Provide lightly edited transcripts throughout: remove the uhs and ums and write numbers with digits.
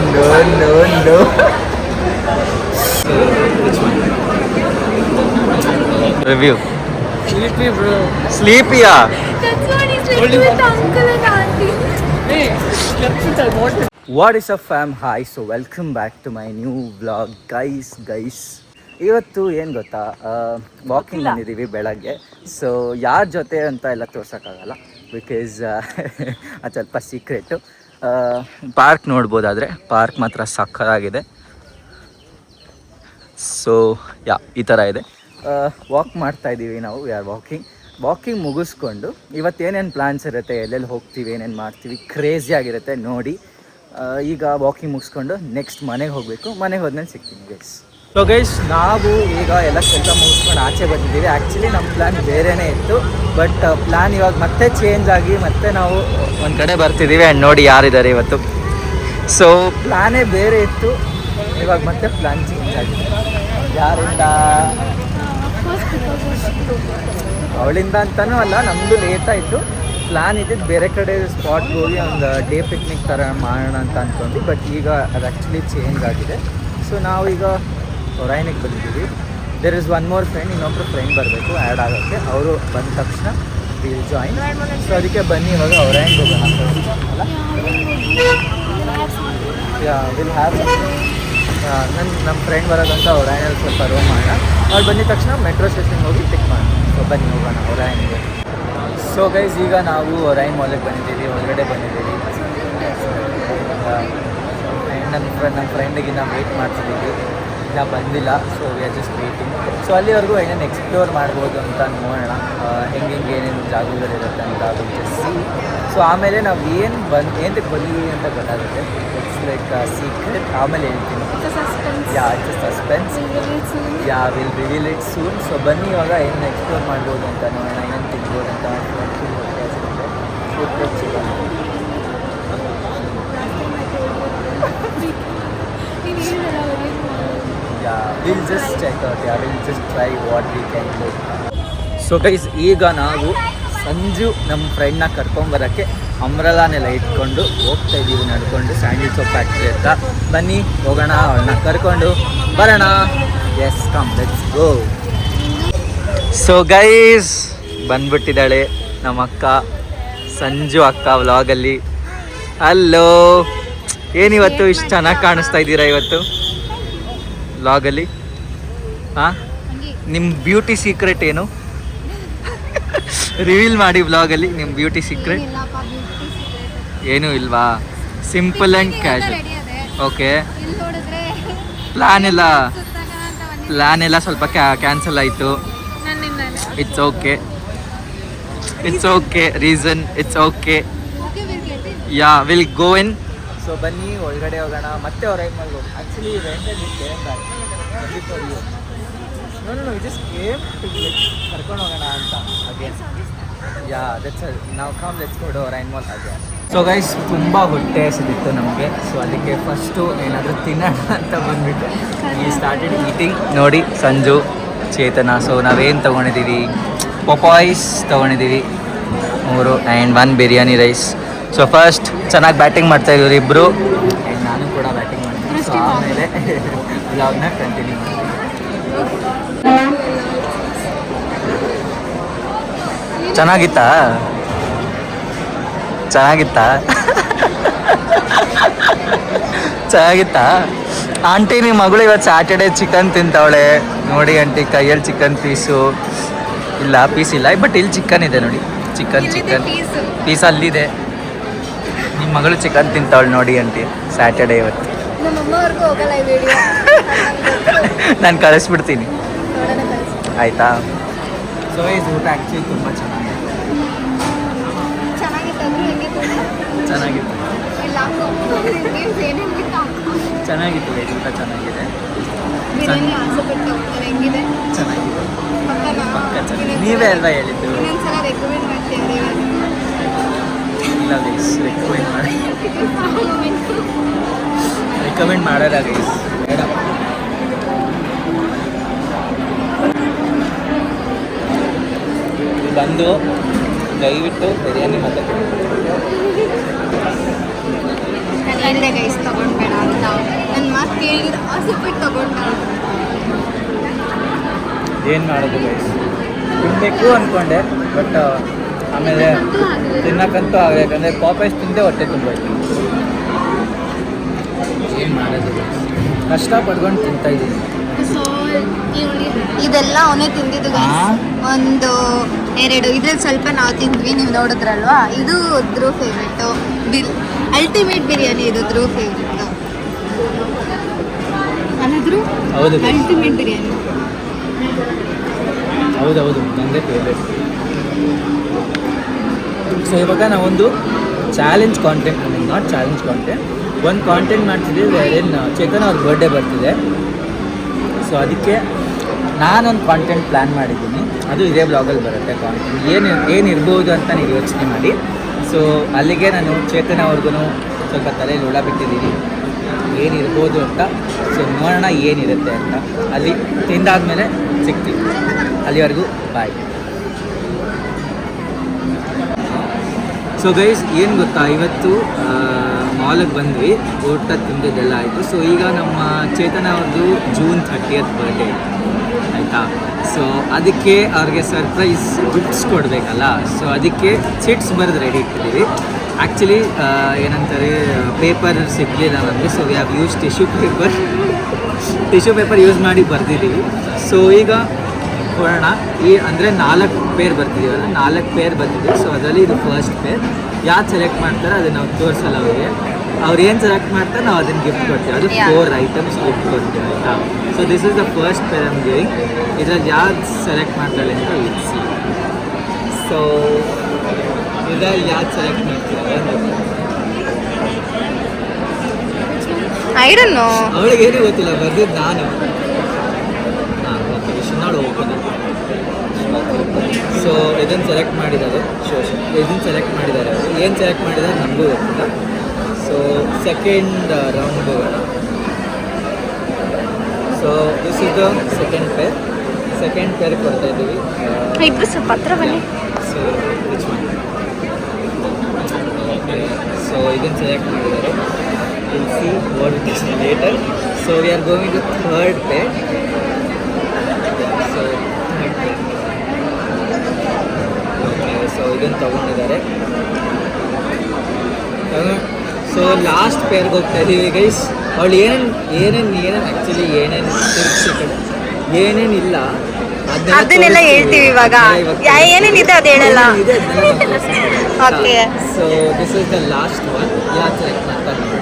no. Review. Sleepy, bro. Sleepy, ah? That's what he's like with uncle and auntie. Hey, slept with I wanted. What is up fam? Hi, so welcome back to my new vlog. Guys, ಇವತ್ತು ಏನು ಗೊತ್ತಾ, walking ಬಂದಿದ್ದೀವಿ ಬೆಳಗ್ಗೆ. So ಯಾರ ಜೊತೆ ಅಂತ ಎಲ್ಲ ತೋರ್ಸೋಕ್ಕಾಗಲ್ಲ, because ಅದು ಸ್ವಲ್ಪ ಸೀಕ್ರೆಟು. ಪಾರ್ಕ್ ನೋಡ್ಬೋದಾದರೆ ಪಾರ್ಕ್ ಮಾತ್ರ ಸಕ್ಕತ್ತಾಗಿದೆ. ಸೊ ಈ ಥರ ಇದೆ. ವಾಕ್ ಮಾಡ್ತಾಯಿದ್ದೀವಿ ನಾವು. ವಿ ಆರ್ ವಾಕಿಂಗ್ ಮುಗಿಸ್ಕೊಂಡು ಇವತ್ತೇನೇನು ಪ್ಲ್ಯಾನ್ಸ್ ಇರುತ್ತೆ, ಎಲ್ಲೆಲ್ಲಿ ಹೋಗ್ತೀವಿ, ಏನೇನು ಮಾಡ್ತೀವಿ, ಕ್ರೇಜಿಯಾಗಿರುತ್ತೆ ನೋಡಿ. ಈಗ ವಾಕಿಂಗ್ ಮುಗಿಸ್ಕೊಂಡು ನೆಕ್ಸ್ಟ್ ಮನೆಗೆ ಹೋಗಬೇಕು. ಮನೆಗೆ ಹೋದ್ಮೇಲೆ ಸಿಗ್ತೀನಿ ಗೈಸ್. ಸೊ ಗೈಸ್, ನಾವು ಈಗ ಎಲ್ಲ ಕೆಲಸ ಮುಗಿಸ್ಕೊಂಡು ಆಚೆ ಬಂದಿದ್ದೀವಿ. ಆ್ಯಕ್ಚುಲಿ ನಮ್ಮ ಪ್ಲ್ಯಾನ್ ಬೇರೆಯೇ ಇತ್ತು, ಬಟ್ ಪ್ಲ್ಯಾನ್ ಇವಾಗ ಮತ್ತೆ ಚೇಂಜ್ ಆಗಿ ಮತ್ತೆ ನಾವು ಒಂದು ಕಡೆ ಬರ್ತಿದ್ದೀವಿ. ಆ್ಯಂಡ್ ನೋಡಿ ಯಾರಿದ್ದಾರೆ ಇವತ್ತು. ಸೊ ಪ್ಲ್ಯಾನೇ ಬೇರೆ ಇತ್ತು, ಇವಾಗ ಮತ್ತೆ ಪ್ಲ್ಯಾನ್ ಚೇಂಜ್ ಆಗಿದೆ. ಯಾರಿಂದ? ಅವಳಿಂದ ಅಂತಲೂ ಅಲ್ಲ, ನಮ್ಮದು ಲೇಟ್ ಆಯಿತು. ಪ್ಲ್ಯಾನ್ ಇದ್ದಿದ್ದು ಬೇರೆ ಕಡೆ ಸ್ಪಾಟ್ಗೆ ಹೋಗಿ ಒಂದು ಡೇ ಪಿಕ್ನಿಕ್ ಥರ ಮಾಡೋಣ ಅಂತ ಅಂದ್ಕೊಂಡು, ಬಟ್ ಈಗ ಅದು ಆ್ಯಕ್ಚುಲಿ ಚೇಂಜ್ ಆಗಿದೆ. ಸೊ ನಾವೀಗ ಒರೈನಿಗೆ ಬಂದಿದ್ದೀವಿ. There is one more friend, ಇನ್ನೊಬ್ಬರು ಫ್ರೆಂಡ್ ಬರಬೇಕು ಆ್ಯಡ್ ಆಗೋಕ್ಕೆ. ಅವರು ಬಂದ ತಕ್ಷಣ ವಿಲ್ ಜಾಯಿನ್. ಸೊ ಅದಕ್ಕೆ ಬನ್ನಿ ಇವಾಗ ಒರೈನ್ಗೆ ಹೋಗೋಣ ಅಲ್ಲ. ವಿಲ್ ಹ್ಯಾವ್ ನಮ್ಮ ಫ್ರೆಂಡ್ ಬರೋದಂತ ಒರೈನಲ್ಲಿ ಸ್ವಲ್ಪ ರೂಮ್ ಮಾಡೋಣ. ಅವ್ರು ಬಂದಿದ ತಕ್ಷಣ ಮೆಟ್ರೋ ಸ್ಟೇಷನ್ಗೆ ಹೋಗಿ ಪಿಕ್ ಮಾಡೋಣ. ಸೊ ಬನ್ನಿ ಹೋಗೋಣ ಒರೈನ್ಗೆ. ಸೊ ಗೈಸ್, ಈಗ ನಾವು ಒರೈನ್ ಮಾಲಿಗೆ ಬಂದಿದ್ದೀವಿ, ಹೊರಗಡೆ ಬಂದಿದ್ದೀವಿ. ನಮ್ಮ ಫ್ರೆಂಡಿಗೆ ನಾವು ವೇಟ್ ಮಾಡ್ತಿದ್ದೀವಿ, ಇನ್ನೂ ಬಂದಿಲ್ಲ. So we are just waiting. So ಅಲ್ಲಿವರೆಗೂ ಏನೇನು ಎಕ್ಸ್ಪ್ಲೋರ್ ಮಾಡ್ಬೋದು ಅಂತ ನೋಡೋಣ, ಹೆಂಗೆ ಏನೇನು ಜಾಗಗಳಿರುತ್ತೆ ಅಂತ ಸಿ. ಸೊ ಆಮೇಲೆ ನಾವು ಏನಕ್ಕೆ ಬಂದಿದ್ದೀವಿ ಅಂತ ಗೊತ್ತಾಗುತ್ತೆ. ಇಟ್ಸ್ ಲೈಕ್ ಸೀಕ್ರೆಟ್, ಆಮೇಲೆ ಹೇಳ್ತೀನಿ. It's suspense. Will reveal it soon. So ಬನ್ನಿ ಇವಾಗ ಏನು ಎಕ್ಸ್ಪ್ಲೋರ್ ಮಾಡ್ಬೋದು ಅಂತ ನೋಡೋಣ, ಏನೇನು ತಿನ್ಬೋದು ಅಂತ. We'll just check out. We'll just try what we can do. So guys, ಈಗ ನಾವು ಸಂಜು ನಮ್ಮ ಫ್ರೆಂಡ್ನ ಕರ್ಕೊಂಬರೋಕ್ಕೆ ಅಂಬ್ರೆಲಾನೆಲ್ಲ ಇಟ್ಕೊಂಡು ಹೋಗ್ತಾ ಇದ್ದೀವಿ ನಡ್ಕೊಂಡು ಸ್ಯಾಂಡಲ್ ಸೋಪ್ ಫ್ಯಾಕ್ಟ್ರಿ ಅಂತ. ಬನ್ನಿ ಹೋಗೋಣ, ಅವಳನ್ನ ಕರ್ಕೊಂಡು ಬರೋಣ. Yes, come let's go. So guys, ಬಂದ್ಬಿಟ್ಟಿದ್ದಾಳೆ ನಮ್ಮ ಅಕ್ಕ ಸಂಜು ಅಕ್ಕ ವ್ಲಾಗಲ್ಲಿ. ಹಲೋ, ಏನಿವತ್ತು ಇಷ್ಟು ಚೆನ್ನಾಗಿ ಕಾಣಿಸ್ತಾ ಇದ್ದೀರಾ ಇವತ್ತು ವ್ಲಾಗಲ್ಲಿ? ಹಾಂ, ನಿಮ್ಮ ಬ್ಯೂಟಿ ಸೀಕ್ರೆಟ್ ಏನು? ರಿವೀಲ್ ಮಾಡಿ ವ್ಲಾಗಲ್ಲಿ ನಿಮ್ಮ ಬ್ಯೂಟಿ ಸೀಕ್ರೆಟ್. ಏನೂ ಇಲ್ವಾ? Simple and casual. Okay, plan ಎಲ್ಲ ಸ್ವಲ್ಪ ಕ್ಯಾನ್ಸಲ್ ಆಯಿತು. It's okay reason it's okay. Will go in. So ಬನ್ನಿ ಒಳಗಡೆ ಹೋಗೋಣ, ಮತ್ತೆ ಹೊರಗೆ ಹೋಗೋಣ. ಆ್ಯಕ್ಚುಲಿ ಕರ್ಕೊಂಡು ಹೋಗೋಣ ಅಂತ ಅಗೇನ್. ನಾವು let's go to Orion mall again. So guys, ತುಂಬ ಹೊಟ್ಟೆ ಹಸಿದಿತ್ತು ನಮಗೆ. ಸೊ ಅದಕ್ಕೆ ಫಸ್ಟು ಏನಾದರೂ ತಿನ್ನೋಣ ಅಂತ ಬಂದುಬಿಟ್ಟು ಈ ಸ್ಟಾರ್ಟೆಡ್ ಈಟಿಂಗ್. ನೋಡಿ ಸಂಜು, ಚೇತನ. ಸೊ ನಾವೇನು ತೊಗೊಂಡಿದ್ದೀವಿ? ಪೊಪಾಯ್ಸ್ ತೊಗೊಂಡಿದ್ದೀವಿ 3 and 1 biryani rice. So first ಚೆನ್ನಾಗಿ ಬ್ಯಾಟಿಂಗ್ ಮಾಡ್ತಾಯಿದ್ರು ಇಬ್ಬರು, ಆ್ಯಂಡ್ ನಾನು ಕೂಡ ಬ್ಯಾಟಿಂಗ್ ಮಾಡ್ತೀನಿ. ಸೊ ಆಮೇಲೆ ವ್ಲಾಗ್ನ ಕಂಟಿನ್ಯೂ ಮಾಡ್ತೀನಿ. ಚೆನ್ನಾಗಿತ್ತಾ? ಆಂಟಿ, ನಿಮ್ಮ ಮಗಳು ಇವತ್ತು ಸ್ಯಾಟರ್ಡೇ ಚಿಕನ್ ತಿಂತವಳೆ ನೋಡಿ. ಆಂಟಿ ಕೈಯಲ್ಲಿ ಚಿಕನ್ ಪೀಸು ಇಲ್ಲ, ಪೀಸ್ ಇಲ್ಲ, ಬಟ್ ಇಲ್ಲಿ ಚಿಕನ್ ಇದೆ ನೋಡಿ. ಚಿಕನ್ ಪೀಸ್ ಅಲ್ಲಿದೆ. ನಿಮ್ಮ ಮಗಳು ಚಿಕನ್ ತಿಂತವಳು ನೋಡಿ ಆಂಟಿ, ಸ್ಯಾಟರ್ಡೇ ಇವತ್ತು. ನಾನು ಕಳಿಸ್ಬಿಡ್ತೀನಿ, ಆಯಿತಾ? ಸೊ ಈ ಊಟ ಆ್ಯಕ್ಚುಲಿ ತುಂಬ ಚೆನ್ನಾಗಿತ್ತು. ಚೆನ್ನಾಗಿತ್ತು ಊಟ, ಚೆನ್ನಾಗಿದೆ. ನೀವೇ ಅಲ್ವಾ ಹೇಳಿದ್ದು? ಇಲ್ಲ ಗೈಸ್, ರೆಕಮೆಂಡ್ ಮಾಡೋದ ಗೈಸ್, ಬೇಡ. ಬಂದು ದಯವಿಟ್ಟು ಬಿರಿಯಾನಿ ಮತ್ತೆ ಗೈಸ್ ತಗೊಂಡ್ಬೇಡ. ಏನು ಮಾಡೋದು ಗೈಸ್, ತಿನ್ನಬೇಕು ಅಂದ್ಕೊಂಡೆ ಬಟ್ ಆಮೇಲೆ ತಿನ್ನಕ್ಕಂತೂ ಆಗಲ್ಲ, ಯಾಕಂದರೆ ಪಾಪೈಸ್ ತಿಂದೆ ಹೊಟ್ಟೆ ತುಂಬೋಯ್ತು. ಏನು ಮಾಡೋದು ಗೈಸ್, ಕಷ್ಟಪಡ್ಕೊಂಡು ತಿಂತಾ ಇದ್ದೀನಿ. ಇದೆಲ್ಲ ಅವನೇ ತಿಂದಿದ್ದು guys. ಒಂದು 2 ಇದ್ರಲ್ಲಿ ಸ್ವಲ್ಪ ನಾವು ತಿಂದ್ವಿ, ನೀವು ನೋಡಿದ್ರಲ್ವಾ. ಇದು ಧ್ರುವ ಫೇವ್ರೇಟು, ಅಲ್ಟಿಮೇಟ್ ಬಿರಿಯಾನಿ ಇದು ಧ್ರುವ ಫೇವ್ರೇಟು ಅನ್ನೋದ್ರು. ಹೌದು ಅಲ್ಟಿಮೇಟ್ ಬಿರಿಯಾನಿ ಹೌದೌದು, ನನಗೆ ಫೇವ್ರೇಟ್. ಸೊ ಇವಾಗ ನಾವೊಂದು challenge content, not challenge content, ಒಂದು ಕಾಂಟೆಂಟ್ ಮಾಡ್ತಿದ್ದೀವಿ. ಏನು ಚೇತನ್ ಅವ್ರ ಬರ್ಡೇ ಬರ್ತಿದೆ. ಸೊ ಅದಕ್ಕೆ ನಾನೊಂದು ಕಾಂಟೆಂಟ್ ಪ್ಲ್ಯಾನ್ ಮಾಡಿದ್ದೀನಿ, ಅದು ಇದೇ ಬ್ಲಾಗಲ್ಲಿ ಬರುತ್ತೆ. ಕಾಂಟೆಂಟ್ ಏನಿರ್ಬೋದು ಅಂತ ನೀವು ಯೋಚನೆ ಮಾಡಿ. ಸೊ ಅಲ್ಲಿಗೆ ನಾನು ಚೇತನ್ ಅವ್ರಿಗೂ ಸ್ವಲ್ಪ ತಲೆಯಲ್ಲಿ ಹುಳ ಬಿಟ್ಟಿದ್ದೀನಿ ಏನಿರ್ಬೋದು ಅಂತ. ಸೊ ನೋಡೋಣ ಏನಿರುತ್ತೆ ಅಂತ. ಅಲ್ಲಿ ತಿಂದಾದ್ಮೇಲೆ ಸಿಗ್ತೀವಿ. ಅಲ್ಲಿವರೆಗೂ ಬಾಯ್. ಸೊ ಗೈಸ್ ಏನು ಗೊತ್ತಾ, ಇವತ್ತು ಮಾಲಿಗೆ ಬಂದ್ವಿ, ಊಟ ತಿಂದಿದ್ದೆಲ್ಲ ಆಯಿತು. ಸೊ ಈಗ ನಮ್ಮ ಚೇತನ ಅವ್ರದ್ದು June 30th ಬರ್ಡೇ ಆಯಿತಾ. ಸೊ ಅದಕ್ಕೆ ಅವ್ರಿಗೆ ಸರ್ಪ್ರೈಸ್ ಗಿಫ್ಟ್ಸ್ ಕೊಡಬೇಕಲ್ಲ. ಸೊ ಅದಕ್ಕೆ ಚಿಟ್ಸ್ ಬರೆದು ರೆಡಿ ಇಟ್ಟಿದ್ದೀವಿ. ಆ್ಯಕ್ಚುಲಿ ಏನಂತಾರೆ, ಪೇಪರ್ ಸಿಗಲಿಲ್ಲ ನಮಗೆ. So we have use tissue paper use ಮಾಡಿ ಬರೆದಿದ್ದೀವಿ. ಸೊ ಈಗ ಕೊಡೋಣ. ಅಂದರೆ 4 ಪೇರ್ ಬರ್ತಿದ್ದೀವಲ್ಲ, 4 ಪೇರ್ ಬರ್ತಿದ್ದೀವಿ. ಸೊ ಅದರಲ್ಲಿ ಇದು ಫಸ್ಟ್ ಪೇರ್. ಯಾವ್ದು ಸೆಲೆಕ್ಟ್ ಮಾಡ್ತಾರೆ ಅದನ್ನು ನಾವು ತೋರಿಸಲ್ಲ ಅವ್ರಿಗೆ. ಅವ್ರು ಏನು ಸೆಲೆಕ್ಟ್ ಮಾಡ್ತಾರೆ ನಾವು ಅದನ್ನು ಗಿಫ್ಟ್ ಕೊಡ್ತೀವಿ. ಅದು 4 ಐಟಮ್ಸ್ ಗಿಫ್ಟ್ ಕೊಡ್ತೀವಿ ಆಯಿತಾ. So this is the first pair I'm giving. ಇದರಲ್ಲಿ ಯಾವ್ದು ಸೆಲೆಕ್ಟ್ ಮಾಡ್ತಾಳೆ ಅಂತ ಇರಿಸಿ. ಸೊ ಇದರಲ್ಲಿ ಯಾವ್ದು ಸೆಲೆಕ್ಟ್ ಮಾಡ್ತಾರೆ ಐ ಡೋಂಟ್ ನೋ. ಅವಳಿಗೆ ಏನೂ ಗೊತ್ತಿಲ್ಲ, ಬರ್ದಿದ್ದು ನಾನು. ಹಾಂ ಓಕೆ, ವಿಷ್ಣು ಓಪನ್. ಸೊ ಇದನ್ನು ಸೆಲೆಕ್ಟ್ ಮಾಡಿದ್ದಾರೆ, ಇದನ್ನು ಸೆಲೆಕ್ಟ್ ಮಾಡಿದ್ದಾರೆ ಅವರು. ಏನು ಸೆಲೆಕ್ಟ್ ಮಾಡಿದ್ದಾರೆ ನಮಗೂ ಗೊತ್ತಿಲ್ಲ. ಸೊ ಸೆಕೆಂಡ್ ರೌಂಡ್ ಹೋಗೋಣ. So this is the second pair ಕೊಡ್ತಾ ಇದ್ದೀವಿ. ಇಬ್ಬರು ಸ್ವಲ್ಪ ಹತ್ರ ಬನ್ನಿ. So which one? Okay, so ಇದನ್ನು ಸೆಲೆಕ್ಟ್ ಮಾಡಿದ್ದಾರೆ. Will see what it is later. So we are going to third pair. So okay, so ಇದನ್ನು ತೊಗೊಂಡಿದ್ದಾರೆ. ಸೊ ಲಾಸ್ಟ್ ಪೇರ್ಗೆ ಹೋಗ್ತಾ ಇದ್ದೀವಿ ಗೈಸ್. ಅವಳು ಏನೇನು ಆ್ಯಕ್ಚುಲಿ ಏನೇನಿಲ್ಲ ಅದನ್ನೆಲ್ಲ ಹೇಳ್ತೀವಿ ಇವಾಗ. ಏನೇನಿದೆ ಅದು ಹೇಳಲ್ಲ. Okay, so this is the last one. ಯಾರು ಸೆಲೆಕ್ಟ್ ಮಾಡ್ತಾರೆ ನೋಡಿ.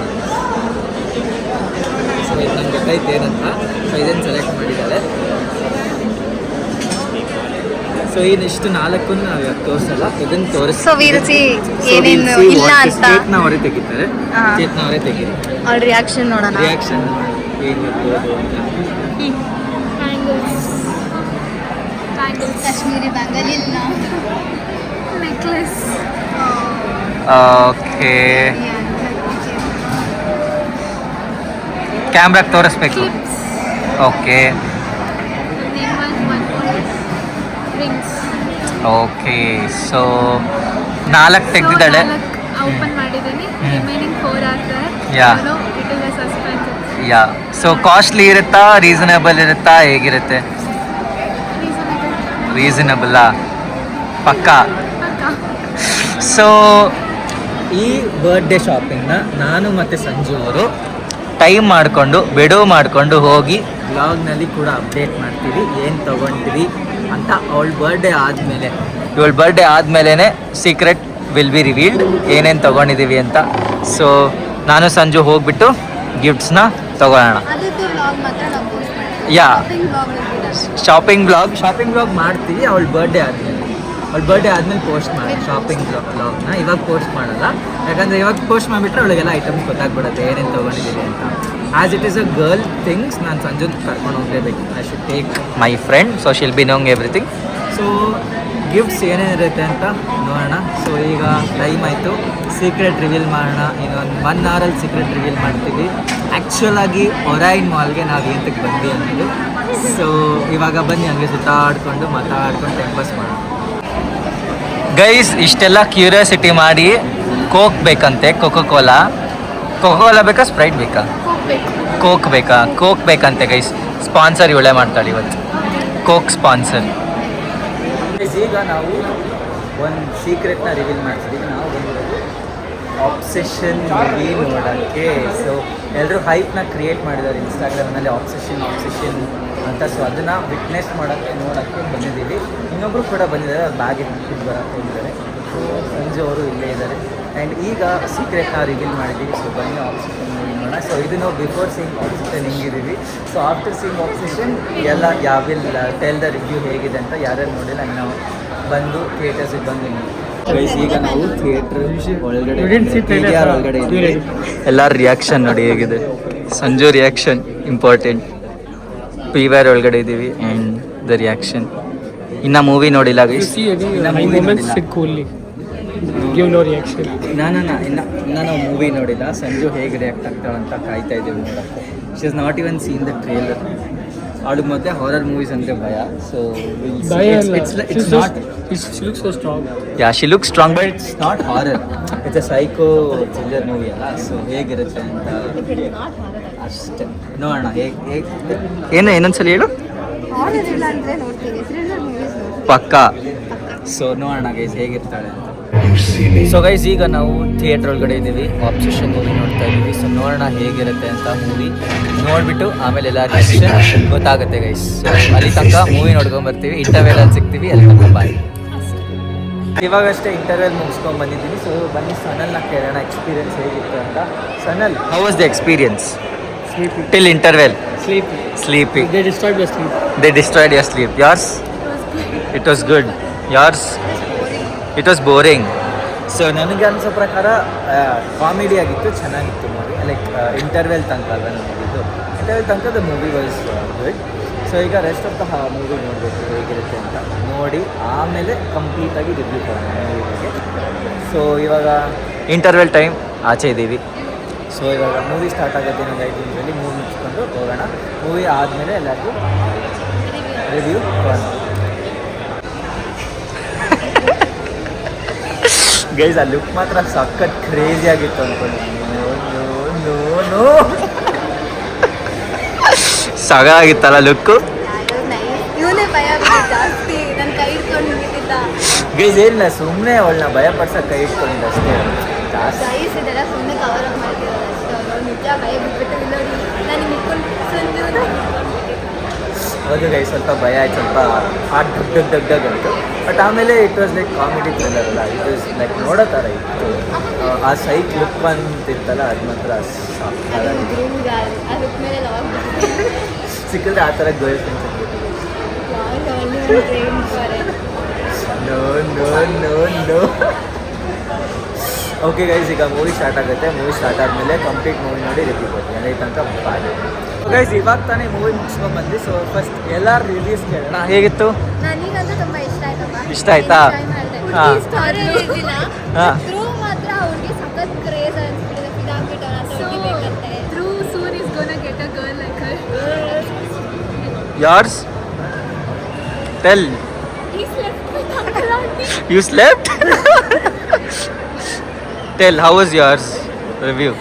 ಸೊ ಇದು ನಂಗೆ ಗೊತ್ತಾಯ್ತು ಏನಂತ. ಸೊ ಇದನ್ನು ಸೆಲೆಕ್ಟ್ ಮಾಡಿದ್ದಾರೆ. ಸೊ ಇನ್ನಿಷ್ಟು 4 ನಾವು ಇವತ್ತು ತೋರಿಸಲ್ಲ, ಇದನ್ನು ಸೊ we'll see ಏನೇನು ಇಲ್ಲ ಅಂತ. ಚೇತನ ಅವರೇ ತೆಗಿತಾರೆ. ಚೇತನ ಅವರೇ ತೆಗೀರಿ. ಅವ್ರ ರಿಯಾಕ್ಷನ್ ನೋಡೋಣ. ರಿಯಾಕ್ಷನ್ ಏನಿರ್ಬೋದು ಅಂತ. ಕಾಶ್ಮೀರಿ ಬ್ಯಾಂಗಲ್ ಇಲ್ಲ, ನೆಕ್ಲೆಸ್. ಓಕೆ, ಕ್ಯಾಮ್ರಾಗೆ ತೋರಿಸ್ಬೇಕು. Okay okay, so 4 ತೆಗೆದಿದ್ದಾಳೆ. ಓಪನ್ ಮಾಡಿದ್ದೀನಿ. ರಿಮೈನಿಂಗ್ 4 ಆಗ್ತಾರೆ. Yeah it is a suspense. Yeah, so costly ಇರುತ್ತಾ ರೀಸನೇಬಲ್ ಇರುತ್ತಾ ಹೇಗಿರುತ್ತೆ? ರೀಸನಬಲ್ಲಾ? ಪಕ್ಕಾ? ಸೊ ಈ ಬರ್ಡೇ ಶಾಪಿಂಗ್ನ ನಾನು ಮತ್ತು ಸಂಜು ಅವರು ಟೈಮ್ ಮಾಡಿಕೊಂಡು ಬಿಡುವು ಮಾಡಿಕೊಂಡು ಹೋಗಿ ಬ್ಲಾಗ್ನಲ್ಲಿ ಕೂಡ ಅಪ್ಡೇಟ್ ಮಾಡ್ತೀವಿ ಏನು ತೊಗೊಂಡ್ವಿ ಅಂತ. ಇವಳ ಬರ್ಡೇ ಆದಮೇಲೆ ಸೀಕ್ರೆಟ್ ವಿಲ್ ಬಿ ರಿವೀಲ್ಡ್ ಏನೇನು ತೊಗೊಂಡಿದ್ದೀವಿ ಅಂತ. ಸೊ ನಾನು ಸಂಜು ಹೋಗ್ಬಿಟ್ಟು ಗಿಫ್ಟ್ಸ್ನ ತೊಗೊಳ್ಳೋಣ. ಯಾ, ಶಾಪಿಂಗ್ ಬ್ಲಾಗ್ ಮಾಡ್ತೀವಿ ಅವಳ ಬರ್ಡೇ ಆದಮೇಲೆ ಪೋಸ್ಟ್ ಮಾಡಿ. ಶಾಪಿಂಗ್ ಬ್ಲಾಗ್ನ ಇವಾಗ ಪೋಸ್ಟ್ ಮಾಡಲ್ಲ, ಯಾಕಂದರೆ ಇವಾಗ ಪೋಸ್ಟ್ ಮಾಡಿಬಿಟ್ರೆ ಅವಳಿಗೆಲ್ಲ ಐಟಮ್ಸ್ ಗೊತ್ತಾಗ್ಬಿಡುತ್ತೆ ಏನೇನು ತೊಗೊಂಡಿದ್ದೀವಿ ಅಂತ. As it is a girl things, ನಾನು ಸಂಜೆ ಕರ್ಕೊಂಡು ಹೋಗಲೇಬೇಕು. I should take my friend, so she'll be knowing everything. So gifts ಏನೇನಿರುತ್ತೆ ಅಂತ ನೋಡೋಣ. ಸೊ ಈಗ ಟೈಮ್ ಆಯಿತು, ಸೀಕ್ರೆಟ್ ರಿವೀಲ್ ಮಾಡೋಣ. ಇನ್ನೊಂದು 1 ಅವರಲ್ಲಿ ಸೀಕ್ರೆಟ್ ರಿವೀಲ್ ಮಾಡ್ತೀವಿ. ಆ್ಯಕ್ಚುಲಾಗಿ ಒರೈನ್ ಮಾಲ್ಗೆ ನಾವು ಏನಕ್ಕೆ ಬಂದ್ವಿ ಅನ್ನೋದು. ಸೊ ಇವಾಗ ಬನ್ನಿ ಹಂಗೆ ಸುತ್ತಾಡ್ಕೊಂಡು ಮಾತಾಡ್ಕೊಂಡು ಟೈಮ್ ಪಾಸ್ ಮಾಡೋಣ. ಗೈಸ್, ಇಷ್ಟೆಲ್ಲ ಕ್ಯೂರಿಯಾಸಿಟಿ ಮಾಡಿ ಕೋಕ್ ಬೇಕಂತೆ. ಕೋಕಾ ಕೋಲಾ ಬೇಕಾ, ಸ್ಪ್ರೈಟ್ ಬೇಕಾ? ಕೋಕ್ ಬೇಕಾ? ಕೋಕ್ ಬೇಕಂತೆ ಗೈಸ್. ಸ್ಪಾನ್ಸರ್ ಇವಳೇ ಮಾಡ್ತಾಳೆ ಇವತ್ತು. Coke sponsor. ಈಗ ನಾವು ಒಂದು ಸೀಕ್ರೆಟ್ನ ರಿವೀಲ್ ಮಾಡ್ತಿದ್ದೀವಿ. ನಾವು ಬಂದಿರೋದು ಆಬ್ಸೆಷನ್ ಮೂವಿ ನೋಡೋಕ್ಕೆ. ಸೊ ಎಲ್ಲರೂ ಹೈಪ್ನ ಕ್ರಿಯೇಟ್ ಮಾಡಿದ್ದಾರೆ ಇನ್ಸ್ಟಾಗ್ರಾಮ್ನಲ್ಲಿ, ಆಬ್ಸೆಷನ್ ಅಂತ. ಸೊ ಅದನ್ನು ವಿಟ್ನೆಸ್ ನೋಡೋಕ್ಕೆ ಬಂದಿದ್ದೀವಿ. ಇನ್ನೊಬ್ಬರು ಕೂಡ ಬಂದಿದ್ದಾರೆ, ಅವ್ರು ಬ್ಯಾಗ್ ಇಟ್ಬಿಟ್ಟು ಬರೋಕ್ಕೆ ಹೋಗಿದ್ದಾರೆ. ಸೊ ಸಂಜೆ ಅವರು ಇಲ್ಲೇ ಇದ್ದಾರೆ. ಆ್ಯಂಡ್ ಈಗ ಸೀಕ್ರೆಟ್ನ ರಿವೀಲ್ ಮಾಡಿದ್ದೀವಿ. ಸೊ ಬನ್ನಿ ಆಬ್ಸೆಷನ್ ಮೂವಿ ನೋಡೋಣ. ಸೊ ಇದು ನಾವು ಬಿಫೋರ್ ಸೀಯಿಂಗ್ ಆಬ್ಸೆಷನ್ ಹಿಂಗಿದ್ದೀವಿ. ಸೊ ಆಫ್ಟರ್ ಸೀಯಿಂಗ್ ಆಬ್ಸೆಷನ್ ಎಲ್ಲ ಯಾವಿಲ್ ಟೆಲ್ ದ ರಿವ್ಯೂ ಹೇಗಿದೆ ಅಂತ ಯಾರ್ಯಾರು ನೋಡಿಲ್ಲ ನಾವು ಬಂದು ಥಿಯೇಟರ್ಸಿಗೆ ಬಂದು ಈಗ ನಾವು ಥಿಯೇಟ್ರ್ ಒಳಗಡೆ ಇದ್ದೀವಿ. ಎಲ್ಲರ ರಿಯಾಕ್ಷನ್ ನೋಡಿ ಹೇಗಿದೆ. Sanju reaction important. PVR ಒಳಗಡೆ ಇದ್ದೀವಿ ಆ್ಯಂಡ್ ದ ರಿಯಾಕ್ಷನ್. ಇನ್ನು ಮೂವಿ ನೋಡಿಲ್ಲ ಗೈಸ್. ಇನ್ನು ನಾವು ಮೂವಿ ನೋಡಿಲ್ಲ. ಸಂಜು ಹೇಗೆ ರಿಯಾಕ್ಟ್ ಆಗ್ತಾಳೆ ಅಂತ ಕಾಯ್ತಾ ಇದ್ದೀವಿ ನೋಡೋಕ್ಕೆ. She is not even seen the trailer. ಅವಳಿಗೆ ಮತ್ತೆ ಹಾರರ್ ಮೂವೀಸ್ ಅಂದರೆ ಭಯ. So it's not. She looks so strong. Yeah, she look strong but it's not horror. It's a psycho thriller movie ಅಲ್ಲ. ಸೊ ಹೇಗಿರುತ್ತೆ ಅಂತ ಅಷ್ಟೇ ನೋಡೋಣ. ಏನೊಂದ್ಸಲ ಹೇಳು. ಪಕ್ಕಾ. ಸೊ ನೋಡೋಣ ಗೈಸ್ ಹೇಗಿರ್ತಾಳೆ ಅಂತ. ಸೊ ಗೈಸ್ ಈಗ ನಾವು ಥಿಯೇಟ್ರ್ ಒಳಗಡೆ ಇದ್ದೀವಿ, ಆಬ್ಸೆಷನ್ ಮೂವಿ ನೋಡ್ತಾ ಇದ್ದೀವಿ. ಸೊ ನೋಡೋಣ ಹೇಗಿರುತ್ತೆ ಅಂತ. ಮೂವಿ ನೋಡಿಬಿಟ್ಟು ಆಮೇಲೆ ಎಲ್ಲ ರಿಯಾಕ್ಷನ್ ಗೊತ್ತಾಗುತ್ತೆ ಗೈಸ್. ಸೊ ಅಲ್ಲಿ ತನಕ ಮೂವಿ ನೋಡ್ಕೊಂಬರ್ತೀವಿ. ಇಂಟರ್ವೆಲಲ್ಲಿ ಸಿಗ್ತೀವಿ. ಅಲ್ಲಿ ತನಕ ಬಾಯ್. ಇವಾಗಷ್ಟೇ ಇಂಟರ್ವೆಲ್ ಮುಗಿಸ್ಕೊಂಡು ಬಂದಿದ್ದೀನಿ. ಸೊ ಬನ್ನಿ ಸನಲ್ನ ಕೇಳೋಣ ಎಕ್ಸ್ಪೀರಿಯನ್ಸ್ ಹೇಗಿತ್ತು ಅಂತ. Sanal, how was the experience till interval? Sleepy. They destroyed your sleep. They destroyed your sleep. Yours? It was good. Yours? It was boring. So ನನಗೆ ಅನಿಸೋ ಪ್ರಕಾರ ಕಾಮಿಡಿ ಆಗಿತ್ತು, ಚೆನ್ನಾಗಿತ್ತು ಮೂವಿ. ಲೈಕ್ ಇಂಟರ್ವೆಲ್ ತನಕ ಅಲ್ವ ನೋಡಿದ್ದು. ಇಂಟರ್ವೆಲ್ ತನಕ the movie was good. So ಈಗ rest of the movie ನೋಡಬೇಕು ಹೇಗಿರುತ್ತೆ ಅಂತ. ನೋಡಿ ಆಮೇಲೆ ಕಂಪ್ಲೀಟಾಗಿ ರಿವ್ಯೂ ಕೊಡೋಣ ಮೂವಿ ಬಗ್ಗೆ. ಸೊ ಇವಾಗ ಇಂಟರ್ವೆಲ್ ಟೈಮ್ ಆಚೆ ಇದ್ದೀವಿ. ಸೊ ಇವಾಗ ಮೂವಿ ಸ್ಟಾರ್ಟ್ ಆಗುತ್ತೆ ಇನ್ನೊಂದು 5 ನಿಮಿಷದಲ್ಲಿ. ಮೂವಿ ಮುಗಿಸ್ಕೊಂಡು ಹೋಗೋಣ. ಮೂವಿ ಆದಮೇಲೆ ಎಲ್ಲರಿಗೂ ರಿವ್ಯೂ ಕೊಡೋಣ. ಗೈಸ್ ಆ ಲುಕ್ ಮಾತ್ರ ಸಖತ್ ಕ್ರೇಜಿ ಆಗಿತ್ತು ಅಂದ್ಕೊಂಡು. ಸಾಗಾಗಿತ್ತಲ್ಲ ಲುಕ್ಕು. ಗೈಸ್ ಏನಿಲ್ಲ, ಸುಮ್ಮನೆ ಅವಳನ್ನ ಭಯ ಪಡ್ಸಕ್ಕೆ ಕೈ ಇಟ್ಕೊಂಡಿದ್ದೆ ಅಷ್ಟೇ. ಹೌದು ಗೈಸ್, ಸ್ವಲ್ಪ ಭಯ ಆಯ್ತು, ಸ್ವಲ್ಪ ಹಾರ್ಟ್ ದಗ್ ಅಂತು. ಬಟ್ ಆಮೇಲೆ it was like comedy thriller ಅಲ್ಲ, ಇಟ್ ವಾಸ್ ಲೈಕ್ ನೋಡೋ ಥರ ಇತ್ತು. ಆ ಸೈಕ್ ಲುಕ್ ಅಂತಿತ್ತಲ್ಲ, ಅದು ಮಾತ್ರ ಸಿಕ್ಕಿದ್ರೆ ಆ ಥರ ಗರ್ಲ್ ಫ್ರೆಂಡ್ಸ್ ನೋ. ಓಕೆ ಗೈಸ್, ಈಗ ಮೂವಿ ಸ್ಟಾರ್ಟ್ ಆಗುತ್ತೆ. ಮೂವಿ ಸ್ಟಾರ್ಟ್ ಆದಮೇಲೆ ಕಂಪ್ಲೀಟ್ ಮೂವಿ ನೋಡಿ ರಿವ್ಯೂ ಕೊಡ್ತೀನಿ. ಅದಕ್ಕೆ ತನಕ ಬಾಯ್. ಗೈಸ್ ಇವಾಗ ತಾನೇ ಮೂವಿ ಮುಗಿಸ್ಕೊಂಡು ಬಂದು. ಸೊ ಫಸ್ಟ್ ಎಲ್ಲರೂ ರಿವ್ಯೂಸ್ ಕೇಳೋಣ. ಹೇಗಿತ್ತು? ನನಗಂತೂ ತುಂಬಾ ಇಷ್ಟ ಆಯ್ತಪ್ಪ. ಇಷ್ಟ ಆಯ್ತಾ? ಹಾಂ. ಮಾತ್ರ ಅವ್ರಿಗೆ ಸಖತ್ ಕ್ರೇಜ್ ಅನ್ಸ್ಬಿಟ್ಟಿದೆ. ಫಿದಾಗ್ಬಿಟ್ಟವ್ರಂತೆ through soon is gonna get a girl like her. Yours? Tell. He slept with Uncle Aunty. You slept? Tell, how was yours review?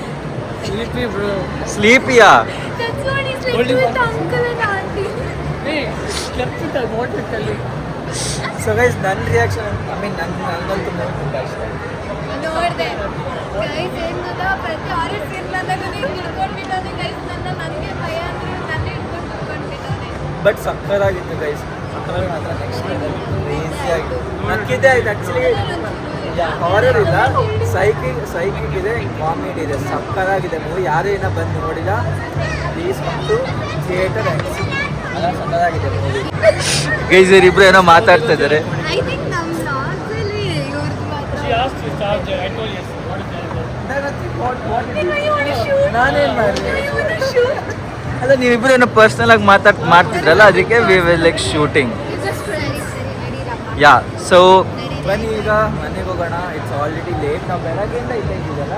Sleepy, bro. Sleepy, yeah. That's what he slept with Uncle and Aunty. Hey, slept with her. What to tell you? So guys, ನನ್ನ reaction, ನನಗಂತೂ ತುಂಬ ಇಷ್ಟ ಆಯಿತು. ನೋಡಿದೆ guys, ಏನು ಗೊತ್ತಾ, ಪ್ರತಿ horror scene ಬಂದಾಗ ನೀವು ಹಿಡ್ಕೊಂಡ್ಬಿಟ್ಟವನೆ ಗೈಸ್. ನನಗೆ ಭಯ ಅಂದರೆ ನನ್ನ ಹಿಡ್ಕೊಂಡು ಕುತ್ಕೊಂಡ್ಬಿಟ್ಟವನೆ. But ಸಕ್ಕತ್ತಾಗಿತ್ತು guys. ಸಕ್ಕತ್ತಾಗಿ ಮಾತ್ರ ನೆಕ್ಸ್ಟ್ ಕ್ರೇಜಿಯಾಗಿತ್ತು. ನಕ್ಕಿದ್ದೆ ಆಯ್ತು ಆ್ಯಕ್ಚುಲಿ. ಹಾರರ್ ಇಲ್ಲ, ಸೈಕಿಕ್ ಇದೆ, ಕಾಮಿಡಿ ಇದೆ. ಸಕ್ಕತ್ತಾಗಿದೆ ಮೂವಿ. ಯಾರು ಏನೋ ಬಂದು ನೋಡಿಲ್ಲ, ಪ್ಲೀಸ್ ಬಂದು ಥಿಯೇಟರ್ ಅಲ್ಲ, ಸಕ್ಕತ್ತಾಗಿದೆ ಮೂವಿ. ಗೈಸ್ ಇವರಿಬ್ರು ಏನೋ ಮಾತಾಡ್ತಾ ಇದ್ದಾರೆ. ಐ ಥಿಂಕ್ ನಮ್ಮ ಲಾಸ್ಟಲ್ಲಿ ಇವ್ರದ್ದು ಮಾತ್ರ. She asked you charger. I told you. What is that? ನಾನೇನು ಮಾಡಿದೆ? ಅಲ್ಲ, ನೀವಿಬ್ರು ಏನೋ ಪರ್ಸ್ನಲ್ ಆಗಿ ಮಾಡ್ತಿದ್ರಲ್ಲ, ಅದಕ್ಕೆ we will like shooting. Yeah, so ಬನ್ನಿ ಈಗ ಮನೆಗೆ ಹೋಗೋಣ. It's already late. ನಾವು ಬೆಳಗ್ಗೆಯಿಂದ ಇಲ್ಲೇ ಇದ್ದೀವಲ್ಲ,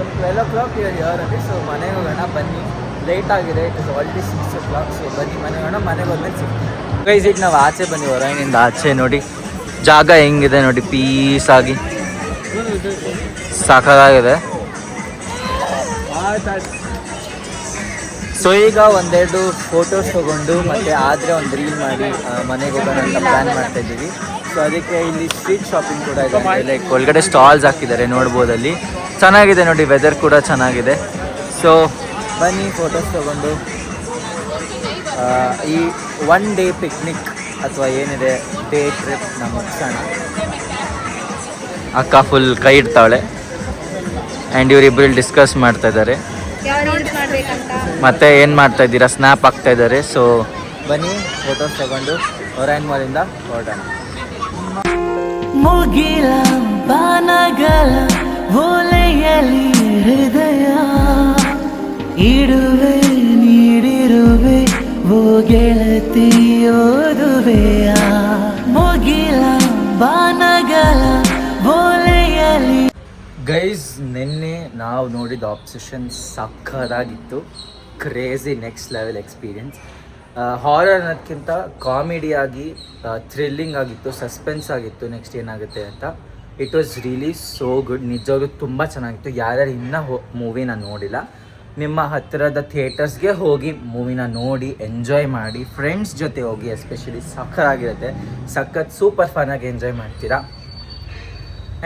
ಒಂದು 12 o'clock ಇಯರಲ್ಲಿ. ಸೊ ಮನೆಗೆ ಹೋಗೋಣ ಬನ್ನಿ. ಲೇಟ್ ಆಗಿದೆ, it is already 6 o'clock. So ಬನ್ನಿ ಮನೆಗೆ ಹೋಗೋಣ. ಮನೆಗೆ ಹೋದ್ಮೇಲೆ ಸಿಗ್ತೀವಿ ಗೈಸ್. ಈಗ ನಾವು ಆಚೆ ಬಂದು ಹೊರಗಿನಿಂದ ಆಚೆ ನೋಡಿ ಜಾಗ ಹೆಂಗಿದೆ ನೋಡಿ, ಪೀಸ್ ಆಗಿ ಸಾಕಾಗಿದೆ. ಸೊ ಈಗ ಒಂದೆರಡು ಫೋಟೋಸ್ ತೊಗೊಂಡು ಮತ್ತು ಆದರೆ ಒಂದು ರೀಲ್ ಮಾಡಿ ಮನೆಗೆ ಹೋಗೋಣ ಅಂತ ಪ್ಲ್ಯಾನ್ ಮಾಡ್ತಾ ಇದ್ದೀವಿ. ಸೊ ಅದಕ್ಕೆ ಇಲ್ಲಿ ಸ್ಟ್ರೀಟ್ ಶಾಪಿಂಗ್ ಕೂಡ ಇದೆ, ಲೈಕ್ ಒಳಗಡೆ ಸ್ಟಾಲ್ಸ್ ಹಾಕಿದ್ದಾರೆ ನೋಡ್ಬೋದು. ಅಲ್ಲಿ ಚೆನ್ನಾಗಿದೆ ನೋಡಿ, ವೆದರ್ ಕೂಡ ಚೆನ್ನಾಗಿದೆ. ಸೊ ಬನ್ನಿ ಫೋಟೋಸ್ ತೊಗೊಂಡು ಈ 1 ಡೇ ಪಿಕ್ನಿಕ್ ಅಥವಾ ಏನಿದೆ ಡೇ ಟ್ರಿಪ್ ನಮ್ಮ ಮುಗಿಸೋಣ. ಅಕ್ಕ ಫುಲ್ ಕೈ ಇಡ್ತಾವಳೆ ಆ್ಯಂಡ್ ಇವರಿಬ್ಬರು ಡಿಸ್ಕಸ್ ಮಾಡ್ತಾ ಇದ್ದಾರೆ. ಮತ್ತೆ ಏನು ಮಾಡ್ತಾ ಇದ್ದೀರಾ, ಸ್ನ್ಯಾಪ್ ಆಗ್ತಾ ಇದ್ದಾರೆ. ಸೊ ಬನ್ನಿ ಫೋಟೋಸ್ ತಗೊಂಡು ಒರೈನ್ ಮಾಲಿಂದ ಹೊರಡೋಣ. ಮುಗಿಲ ಬಾನಗಲ ಓಲೆಯಲಿ ಹೃದಯ ಇಡುವೆ ನೀಡಿರುವೆ ಓ ಗೆಳತಿ ಓದುವೆಯ. ಮುಗಿಲ ಬಾನಗಲ ಓಲೆಯಲಿ. ಗೈಸ್, ನಿನ್ನೆ ನಾವು ನೋಡಿದ ಆಬ್ಸೆಷನ್ ಸಕ್ಕದಾಗಿತ್ತು. Crazy next level experience. Horror ಅನ್ನೋದಕ್ಕಿಂತ ಕಾಮಿಡಿಯಾಗಿ ಥ್ರಿಲ್ಲಿಂಗ್ ಆಗಿತ್ತು, ಸಸ್ಪೆನ್ಸ್ ಆಗಿತ್ತು ನೆಕ್ಸ್ಟ್ ಏನಾಗುತ್ತೆ ಅಂತ. It was really so good. ನಿಜವಾಗ್ಲೂ ತುಂಬ ಚೆನ್ನಾಗಿತ್ತು. ಯಾರ್ಯಾರು ಇನ್ನೂ ಮೂವಿನ ನೋಡಿಲ್ಲ, ನಿಮ್ಮ ಹತ್ತಿರದ ಥಿಯೇಟರ್ಸ್ಗೆ ಹೋಗಿ ಮೂವಿನ ನೋಡಿ ಎಂಜಾಯ್ ಮಾಡಿ. ಫ್ರೆಂಡ್ಸ್ ಜೊತೆ ಹೋಗಿ ಎಸ್ಪೆಷಲಿ ಸಕ್ಕತ್ತಾಗಿರುತ್ತೆ. ಸಖತ್ ಸೂಪರ್ ಫನ್ನಾಗಿ ಎಂಜಾಯ್ ಮಾಡ್ತೀರಾ.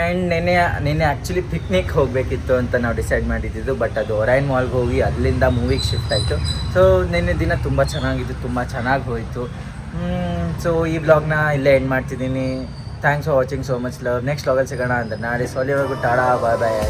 ಆ್ಯಂಡ್ ನೆನ್ನೆ ಆ್ಯಕ್ಚುಲಿ ಪಿಕ್ನಿಕ್ ಹೋಗಬೇಕಿತ್ತು ಅಂತ ನಾವು ಡಿಸೈಡ್ ಮಾಡಿದ್ದು, ಬಟ್ ಅದು ಒರೈನ್ ಮಾಲ್ಗೆ ಹೋಗಿ ಅಲ್ಲಿಂದ ಮೂವಿಗೆ ಶಿಫ್ಟ್ ಆಯಿತು. ಸೊ ನಿನ್ನೆ ದಿನ ತುಂಬ ಚೆನ್ನಾಗಿತ್ತು, ತುಂಬ ಚೆನ್ನಾಗಿ ಹೋಯಿತು. ಸೊ ಈ ಬ್ಲಾಗ್ನ ಇಲ್ಲೇ ಎಂಡ್ ಮಾಡ್ತಿದ್ದೀನಿ. Thanks for watching so much love. Next ಬ್ಲಾಗಲ್ಲಿ ಸಿಗೋಣ ಅಂತ ನಾಳೆ. ಸೋಲಿವರೆಗೂ ಟಾಡಾ, ಬಾಯ್ ಬಾಯ್.